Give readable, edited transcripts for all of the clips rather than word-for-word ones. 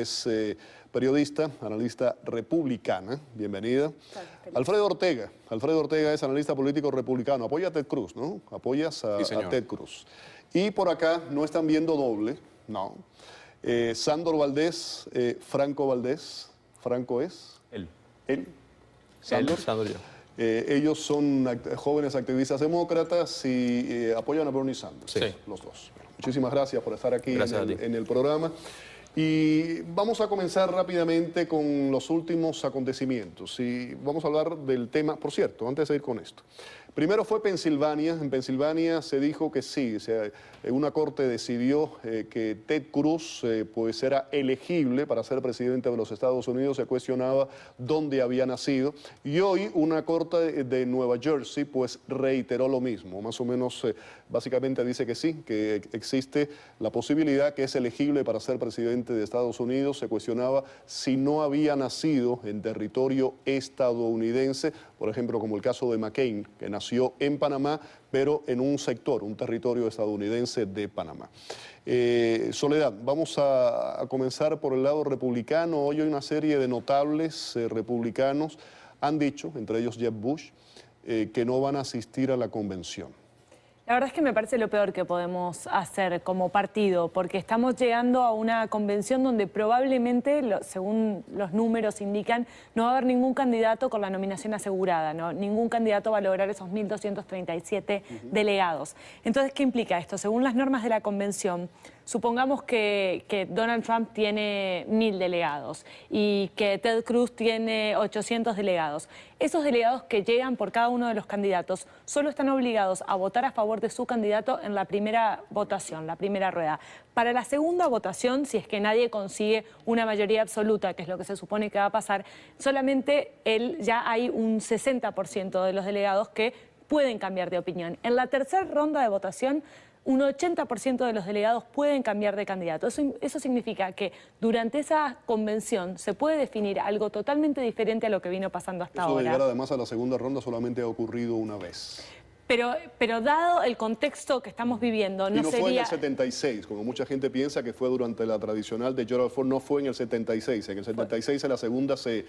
es periodista, analista republicana. Bienvenida. Alfredo Ortega. Alfredo Ortega es analista político republicano. Apoya a Ted Cruz, ¿no? Apoyas a Ted Cruz. Y por acá no están viendo doble, no. Sándor Valdés, Franco Valdés. ¿Franco es? Él. Sándor. Sándor yo. Ellos son jóvenes activistas demócratas y apoyan a Bernie Sanders, sí, los dos. Muchísimas gracias por estar aquí en el programa. Y vamos a comenzar rápidamente con los últimos acontecimientos. Y vamos a hablar del tema, por cierto, antes de ir con esto. Primero fue Pensilvania. En Pensilvania se dijo que sí, una corte decidió que Ted Cruz pues era elegible para ser presidente de los Estados Unidos. Se cuestionaba dónde había nacido. Y hoy una corte de Nueva Jersey pues reiteró lo mismo. Más o menos, básicamente dice que sí, que existe la posibilidad que es elegible para ser presidente de Estados Unidos. Se cuestionaba si no había nacido en territorio estadounidense, por ejemplo, como el caso de McCain, que nació en Panamá, pero en un sector, un territorio estadounidense de Panamá. Soledad, vamos a comenzar por el lado republicano. Hoy hay una serie de notables republicanos han dicho, entre ellos Jeb Bush, que no van a asistir a la convención. La verdad es que me parece lo peor que podemos hacer como partido, porque estamos llegando a una convención donde probablemente, según los números indican, no va a haber ningún candidato con la nominación asegurada, ¿no? Ningún candidato va a lograr esos 1.237 delegados. Entonces, ¿qué implica esto? Según las normas de la convención, supongamos que Donald Trump tiene 1.000 delegados y que Ted Cruz tiene 800 delegados. Esos delegados que llegan por cada uno de los candidatos solo están obligados a votar a favor de su candidato en la primera votación, la primera rueda. Para la segunda votación, si es que nadie consigue una mayoría absoluta, que es lo que se supone que va a pasar, solamente ya hay un 60% de los delegados que pueden cambiar de opinión. En la tercera ronda de votación, un 80% de los delegados pueden cambiar de candidato. Eso significa que durante esa convención se puede definir algo totalmente diferente a lo que vino pasando hasta ahora. Eso de llegar además a la segunda ronda solamente ha ocurrido una vez. Pero dado el contexto que estamos viviendo, no sería... Y no fue en el 76, como mucha gente piensa que fue durante la tradicional de Gerald Ford, no fue en el 76. En el 76, en la segunda, se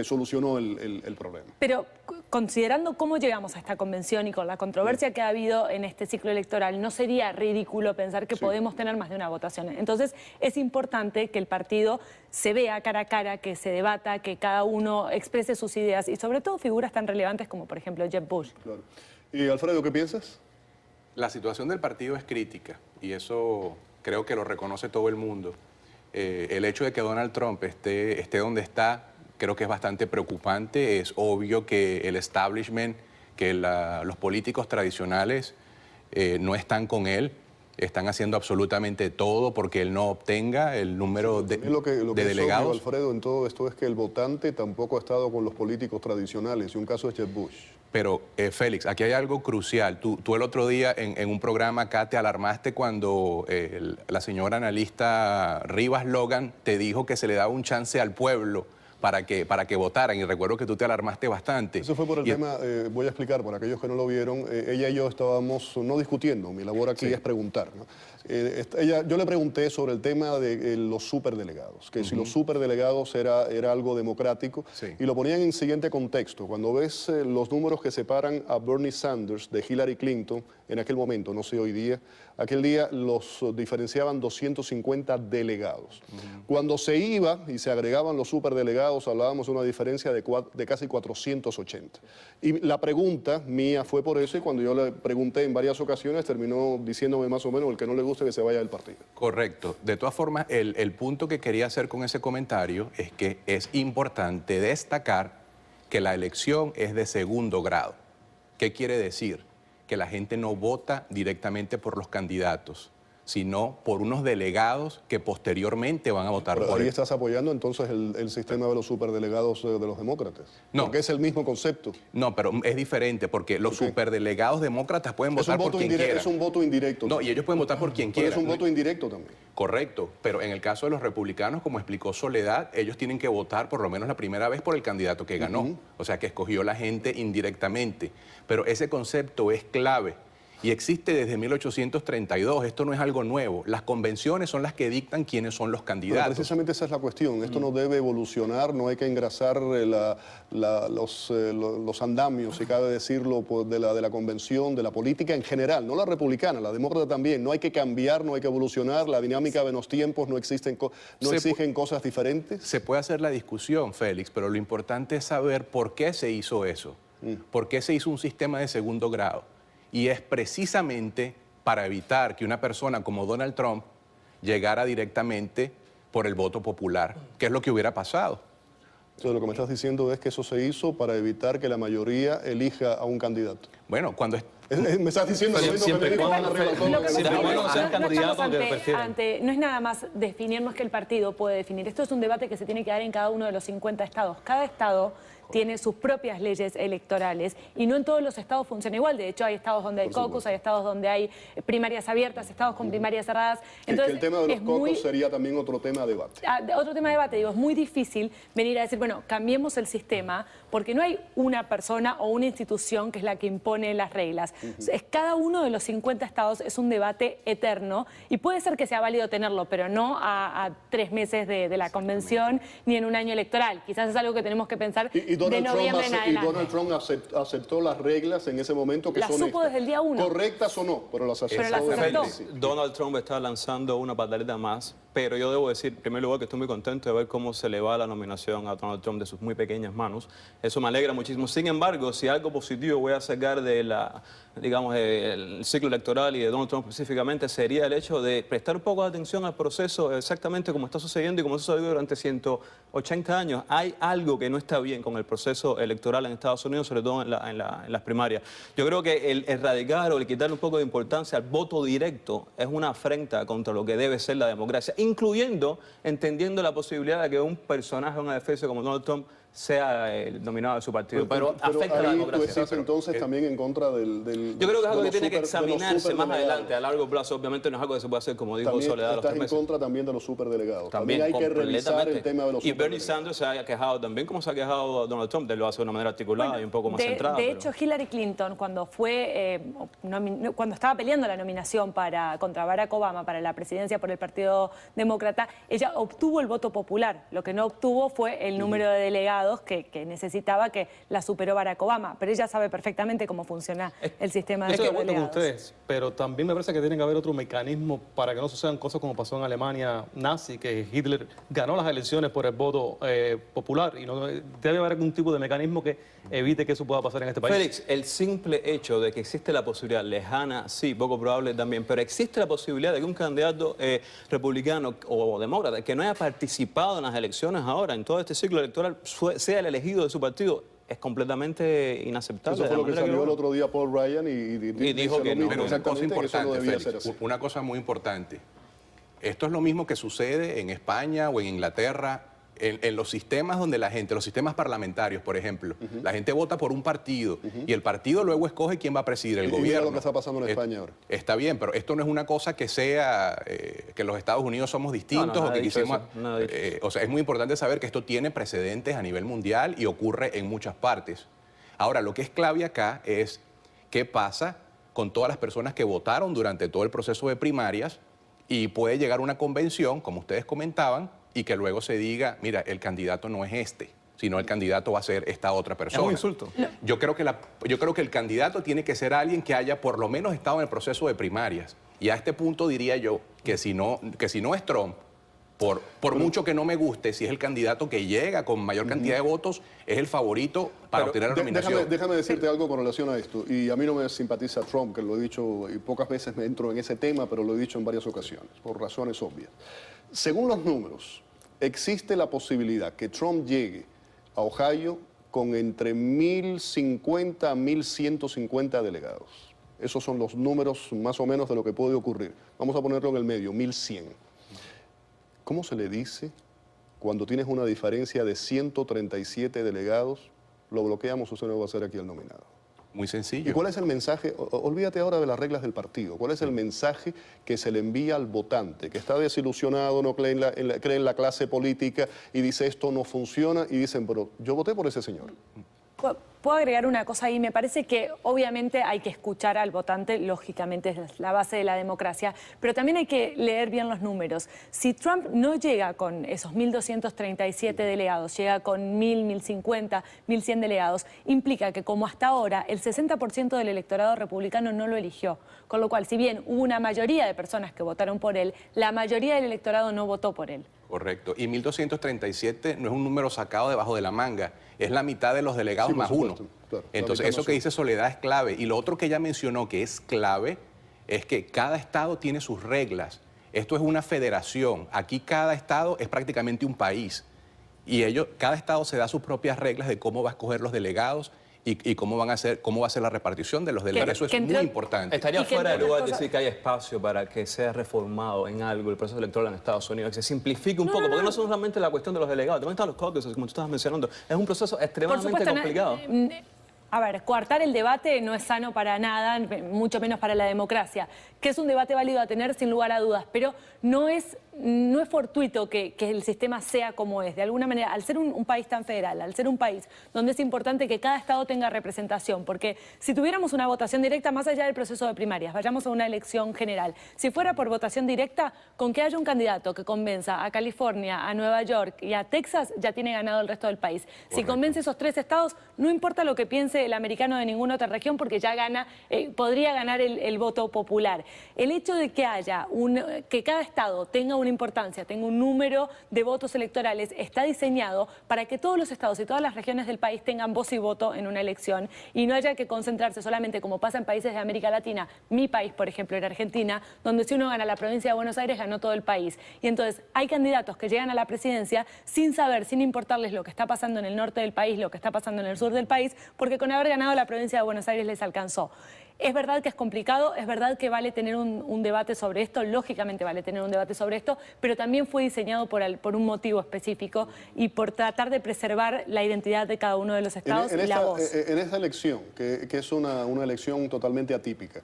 solucionó el problema. Pero considerando cómo llegamos a esta convención y con la controversia que ha habido en este ciclo electoral, no sería ridículo pensar que podemos tener más de una votación. Entonces, es importante que el partido se vea cara a cara, que se debata, que cada uno exprese sus ideas y sobre todo figuras tan relevantes como, por ejemplo, Jeb Bush. Claro. ¿Y Alfredo, qué piensas? La situación del partido es crítica y eso creo que lo reconoce todo el mundo. El hecho de que Donald Trump esté donde está creo que es bastante preocupante. Es obvio que el establishment, que los políticos tradicionales no están con él. Están haciendo absolutamente todo porque él no obtenga el número de delegados. Obvio, Alfredo, en todo esto es que el votante tampoco ha estado con los políticos tradicionales y un caso es Jeb Bush. Pero, Félix, aquí hay algo crucial. Tú el otro día en un programa acá te alarmaste cuando la señora analista Rivas Logan te dijo que se le daba un chance al pueblo para que votaran, y recuerdo que tú te alarmaste bastante. Eso fue por el tema, voy a explicar para aquellos que no lo vieron, ella y yo estábamos no discutiendo, mi labor aquí es preguntar, ¿no? Yo le pregunté sobre el tema de los superdelegados, que si los superdelegados era algo democrático, y lo ponían en el siguiente contexto. Cuando ves los números que separan a Bernie Sanders de Hillary Clinton, en aquel momento, no sé hoy día, aquel día los diferenciaban 250 delegados. Cuando se iba y se agregaban los superdelegados, hablábamos de una diferencia de casi 480. Y la pregunta mía fue por eso, y cuando yo le pregunté en varias ocasiones, terminó diciéndome más o menos el que no le gusta que se vaya del partido. Correcto. De todas formas, el punto que quería hacer con ese comentario es que es importante destacar que la elección es de segundo grado. ¿Qué quiere decir? Que la gente no vota directamente por los candidatos, sino por unos delegados que posteriormente van a votar por él. Ahí estás apoyando entonces el sistema de los superdelegados de los demócratas. No. Porque es el mismo concepto. No, pero es diferente porque los superdelegados demócratas pueden votar por quien quiera. Es un voto indirecto. No, y ellos pueden votar por quien quiera. Es un voto indirecto también. Correcto, pero en el caso de los republicanos, como explicó Soledad, ellos tienen que votar por lo menos la primera vez por el candidato que ganó. O sea, que escogió la gente indirectamente. Pero ese concepto es clave. y existe desde 1832. Esto no es algo nuevo. Las convenciones son las que dictan quiénes son los candidatos. Pero precisamente esa es la cuestión. Esto no debe evolucionar, no hay que engrasar los andamios, si cabe decirlo, de la convención, de la política en general, no la republicana, la demócrata también. No hay que cambiar, no hay que evolucionar, la dinámica de los tiempos no exigen cosas diferentes. Se puede hacer la discusión, Félix, pero lo importante es saber por qué se hizo eso. ¿Por qué se hizo un sistema de segundo grado? Y es precisamente para evitar que una persona como Donald Trump llegara directamente por el voto popular, que es lo que hubiera pasado. Entonces, lo que me estás diciendo es que eso se hizo para evitar que la mayoría elija a un candidato. Bueno, cuando... Me estás diciendo lo mismo que me dijo Ana no es nada más definir, no es que el partido puede definir. Esto es un debate que se tiene que dar en cada uno de los 50 estados. Cada estado tiene sus propias leyes electorales y no en todos los estados funciona igual. De hecho, hay estados donde hay caucus, hay estados donde hay primarias abiertas, estados con primarias cerradas. Entonces, el tema de los caucus sería también otro tema de debate. Otro tema de debate, digo, es muy difícil venir a decir, bueno, cambiemos el sistema, porque no hay una persona o una institución que es la que impone las reglas. Es cada uno de los 50 estados, es un debate eterno y puede ser que sea válido tenerlo, pero no a 3 meses de la convención ni en un año electoral. Quizás es algo que tenemos que pensar de noviembre en adelante. Y Donald Trump aceptó las reglas en ese momento que son supo desde el día 1. Correctas o no, pero las aceptó. Donald Trump está lanzando una pataleta más, pero yo debo decir, en primer lugar, que estoy muy contento de ver cómo se le va la nominación a Donald Trump de sus muy pequeñas manos. Eso me alegra muchísimo. Sin embargo, si algo positivo voy a sacar de el ciclo electoral y de Donald Trump específicamente, sería el hecho de prestar un poco de atención al proceso exactamente como está sucediendo y como sucedió durante 180 años. Hay algo que no está bien con el proceso electoral en Estados Unidos, sobre todo en las primarias. Yo creo que el erradicar o el quitarle un poco de importancia al voto directo es una afrenta contra lo que debe ser la democracia, incluyendo, entendiendo la posibilidad de que un personaje, una defensa como Donald Trump, sea el nominado de su partido, pero afecta a la democracia. Pero entonces también en contra del yo creo que es algo que tiene que examinarse más adelante, a largo plazo. Obviamente no es algo que se puede hacer, como dijo también Soledad. Estás en contra también de los superdelegados. También hay que revisar el tema de los superdelegados. Y Bernie Sanders se ha quejado también, como se ha quejado Donald Trump, de lo hace de una manera articulada y un poco más centrada. De hecho, Hillary Clinton, cuando estaba peleando la nominación contra Barack Obama para la presidencia por el Partido Demócrata, ella obtuvo el voto popular. Lo que no obtuvo fue el número de delegados que necesitaba, que la superó Barack Obama, pero ella sabe perfectamente cómo funciona el sistema de delegados. Estoy de acuerdo con ustedes, pero también me parece que tiene que haber otro mecanismo para que no sucedan cosas como pasó en Alemania nazi, que Hitler ganó las elecciones por el voto popular, y no debe haber algún tipo de mecanismo que evite que eso pueda pasar en este país. Félix, el simple hecho de que existe la posibilidad, lejana, sí, poco probable también, pero existe la posibilidad de que un candidato republicano o demócrata que no haya participado en las elecciones ahora, en todo este ciclo electoral, sea el elegido de su partido, es completamente inaceptable. Eso fue lo que salió el otro día Paul Ryan y dijo que no. Pero una cosa importante, Félix, una cosa muy importante. Esto es lo mismo que sucede en España o en Inglaterra, en los sistemas donde los sistemas parlamentarios, por ejemplo, la gente vota por un partido y el partido luego escoge quién va a presidir el gobierno. Mira lo que está pasando en España ahora. Está bien, pero esto no es una cosa que sea que los Estados Unidos somos distintos o que quisimos. O sea, es muy importante saber que esto tiene precedentes a nivel mundial y ocurre en muchas partes. Ahora, lo que es clave acá es qué pasa con todas las personas que votaron durante todo el proceso de primarias y puede llegar a una convención, como ustedes comentaban, y que luego se diga, mira, el candidato no es este, sino el candidato va a ser esta otra persona. Es un insulto. Yo creo que el candidato tiene que ser alguien que haya por lo menos estado en el proceso de primarias. Y a este punto diría yo que si no es Trump, por mucho que no me guste, si es el candidato que llega con mayor cantidad de votos, es el favorito para obtener la nominación. Déjame decirte algo con relación a esto. Y a mí no me simpatiza Trump, que lo he dicho, y pocas veces me entro en ese tema, pero lo he dicho en varias ocasiones, por razones obvias. Según los números, existe la posibilidad que Trump llegue a Ohio con entre 1.050 a 1.150 delegados. Esos son los números más o menos de lo que puede ocurrir. Vamos a ponerlo en el medio, 1.100. ¿Cómo se le dice cuando tienes una diferencia de 137 delegados? Lo bloqueamos, usted no va a ser aquí el nominado. Muy sencillo. ¿Y cuál es el mensaje? Olvídate ahora de las reglas del partido. ¿Cuál es el mensaje que se le envía al votante que está desilusionado, no cree en la clase política y dice esto no funciona y dicen, pero yo voté por ese señor? puedo agregar una cosa ahí. Me parece que obviamente hay que escuchar al votante, lógicamente es la base de la democracia, pero también hay que leer bien los números. Si Trump no llega con esos 1.237 delegados, llega con 1.000, 1.050, 1.100 delegados, implica que como hasta ahora el 60% del electorado republicano no lo eligió. Con lo cual, si bien hubo una mayoría de personas que votaron por él, la mayoría del electorado no votó por él. Correcto. Y 1.237 no es un número sacado debajo de la manga, es la mitad de los delegados más uno. Claro, entonces, eso que dice Soledad es clave. Y lo otro que ella mencionó que es clave es que cada estado tiene sus reglas. Esto es una federación. Aquí cada estado es prácticamente un país. Y cada estado se da sus propias reglas de cómo va a escoger los delegados y cómo va a ser la repartición de los delegados. Eso es muy importante. Estaría fuera de lugar decir que hay espacio para que sea reformado en algo el proceso electoral en Estados Unidos, que se simplifique un poco, porque no es solamente la cuestión de los delegados, también están los caucuses, como tú estabas mencionando. Es un proceso extremadamente complicado. A ver, coartar el debate no es sano para nada, mucho menos para la democracia, que es un debate válido a tener sin lugar a dudas, pero no es fortuito que el sistema sea como es. De alguna manera, al ser un país tan federal, al ser un país donde es importante que cada estado tenga representación, porque si tuviéramos una votación directa, más allá del proceso de primarias, vayamos a una elección general, si fuera por votación directa, con que haya un candidato que convenza a California, a Nueva York y a Texas, ya tiene ganado el resto del país. Correcto. Si convence esos 3 estados, no importa lo que piense el americano de ninguna otra región, porque ya podría ganar el voto popular. El hecho de que haya que cada estado tenga una importancia, tenga un número de votos electorales, está diseñado para que todos los estados y todas las regiones del país tengan voz y voto en una elección y no haya que concentrarse solamente, como pasa en países de América Latina, mi país, por ejemplo, en Argentina, donde si uno gana la provincia de Buenos Aires, ganó todo el país. Y entonces hay candidatos que llegan a la presidencia sin saber, sin importarles lo que está pasando en el norte del país, lo que está pasando en el sur del país, porque con haber ganado la provincia de Buenos Aires les alcanzó. Es verdad que es complicado, es verdad que vale tener un debate sobre esto, lógicamente vale tener un debate sobre esto, pero también fue diseñado por un motivo específico y por tratar de preservar la identidad de cada uno de los estados y la voz. En esta elección, que es una elección totalmente atípica,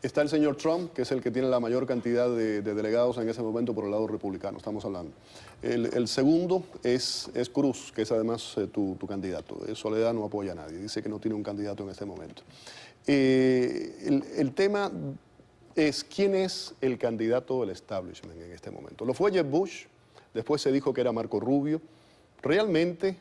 está el señor Trump, que es el que tiene la mayor cantidad de delegados en ese momento por el lado republicano, estamos hablando. El segundo es Cruz, que es además tu candidato. Soledad no apoya a nadie, dice que no tiene un candidato en este momento. El tema es quién es el candidato del establishment en este momento. Lo fue Jeb Bush, después se dijo que era Marco Rubio. ¿Realmente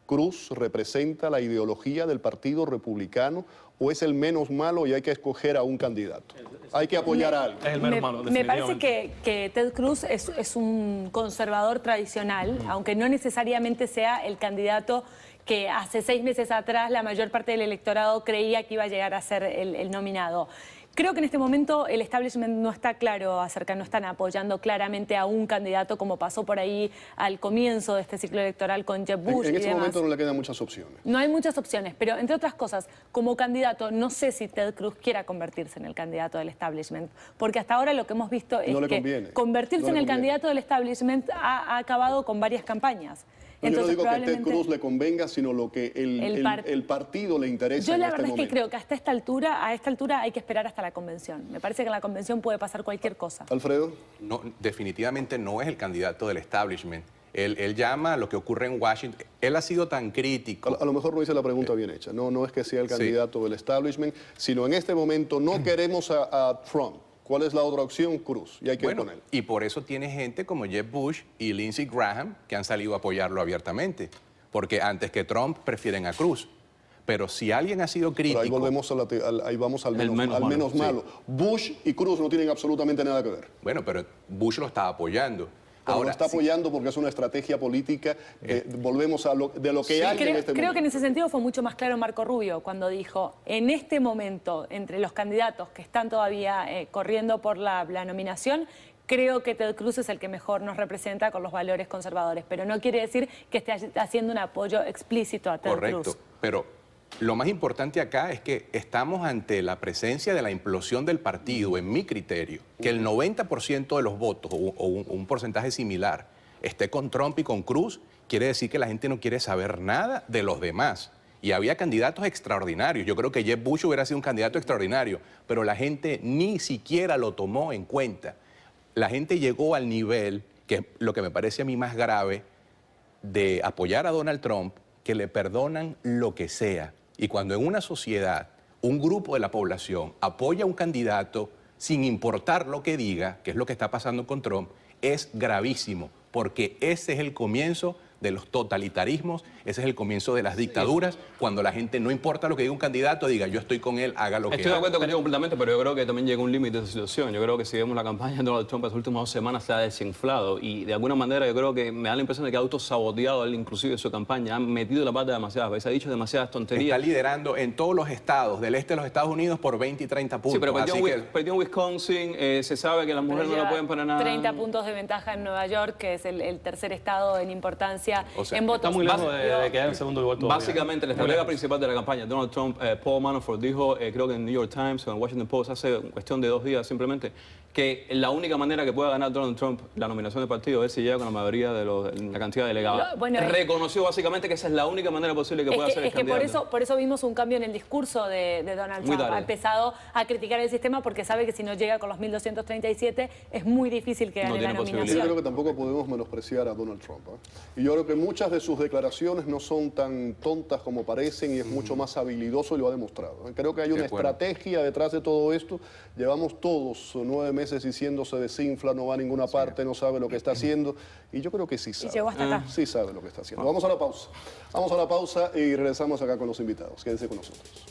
Cruz representa la ideología del Partido Republicano o es el menos malo y hay que escoger a un candidato? Hay que apoyar a alguien. Es el menos malo, me parece que Ted Cruz es un conservador tradicional, aunque no necesariamente sea el candidato que hace 6 meses atrás la mayor parte del electorado creía que iba a llegar a ser el nominado. Creo que en este momento el establishment no está claro no están apoyando claramente a un candidato como pasó por ahí al comienzo de este ciclo electoral con Jeb Bush. En este momento no le quedan muchas opciones. No hay muchas opciones, pero entre otras cosas, como candidato, no sé si Ted Cruz quiera convertirse en el candidato del establishment, porque hasta ahora lo que hemos visto es que convertirse en el candidato del establishment ha acabado con varias campañas. Entonces, yo no digo que Ted Cruz le convenga, sino lo que el partido le interesa. Yo la verdad es que creo que a esta altura hay que esperar hasta la convención. Me parece que en la convención puede pasar cualquier cosa. Alfredo. No, definitivamente no es el candidato del establishment. Él llama a lo que ocurre en Washington. Él ha sido tan crítico. A lo mejor no hice la pregunta bien hecha. No es que sea el candidato del establishment, sino en este momento no queremos a Trump. ¿Cuál es la otra opción? Cruz. Y hay que poner. Y por eso tiene gente como Jeb Bush y Lindsey Graham que han salido a apoyarlo abiertamente. Porque antes que Trump prefieren a Cruz. Pero si alguien ha sido crítico... Pero ahí volvemos ahí vamos al menos malo. Sí. Bush y Cruz no tienen absolutamente nada que ver. Bueno, pero Bush lo está apoyando. Pero ahora, lo está apoyando porque es una estrategia política. Volvemos a lo que hay en este momento. Creo que en ese sentido fue mucho más claro Marco Rubio cuando dijo, en este momento, entre los candidatos que están todavía corriendo por la nominación, creo que Ted Cruz es el que mejor nos representa con los valores conservadores, pero no quiere decir que esté haciendo un apoyo explícito a Ted Cruz. Correcto, pero lo más importante acá es que estamos ante la presencia de la implosión del partido, en mi criterio, que el 90% de los votos o un porcentaje similar esté con Trump y con Cruz, quiere decir que la gente no quiere saber nada de los demás. Y había candidatos extraordinarios. Yo creo que Jeb Bush hubiera sido un candidato extraordinario, pero la gente ni siquiera lo tomó en cuenta. La gente llegó al nivel, que es lo que me parece a mí más grave, de apoyar a Donald Trump que le perdonan lo que sea. Y cuando en una sociedad un grupo de la población apoya a un candidato sin importar lo que diga, que es lo que está pasando con Trump, es gravísimo, porque ese es el comienzo de los totalitarismos, ese es el comienzo de las dictaduras, cuando la gente, no importa lo que diga un candidato, diga yo estoy con él, haga lo que haga. Estoy de acuerdo contigo completamente, pero yo creo que también llega un límite de esa situación. Yo creo que si vemos la campaña de Donald Trump en las últimas 2 semanas se ha desinflado y de alguna manera yo creo que me da la impresión de que ha autosaboteado él inclusive su campaña, ha metido la pata demasiadas veces, ha dicho demasiadas tonterías. Está liderando en todos los estados del este de los Estados Unidos por 20 y 30 puntos. Sí, pero perdió en Wisconsin, se sabe que las mujeres no lo pueden para nada. 30 puntos de ventaja en Nueva York, que es el tercer estado en importancia en votos. Está muy lejos de quedar en segundo lugar todavía. Básicamente, la estratega principal de la campaña, Donald Trump, Paul Manafort, dijo, creo que en New York Times o en Washington Post, hace cuestión de 2 días simplemente, que la única manera que pueda ganar Donald Trump la nominación del partido es si llega con la mayoría de la cantidad de delegados. Bueno, reconoció básicamente que esa es la única manera posible que pueda hacer el candidato. Es que por eso vimos un cambio en el discurso de Donald Trump. Ha empezado a criticar el sistema porque sabe que si no llega con los 1.237 es muy difícil que gane la nominación. Yo creo que tampoco podemos menospreciar a Donald Trump, Y yo creo que muchas de sus declaraciones no son tan tontas como parecen y es mucho más habilidoso y lo ha demostrado. Creo que hay una estrategia detrás de todo esto. Llevamos todos 9 meses diciéndose desinfla, no va a ninguna parte, no sabe lo que está haciendo. Y yo creo que sí sabe. Y llegó hasta acá. Sí sabe lo que está haciendo. Vamos a la pausa. Vamos a la pausa y regresamos acá con los invitados. Quédense con nosotros.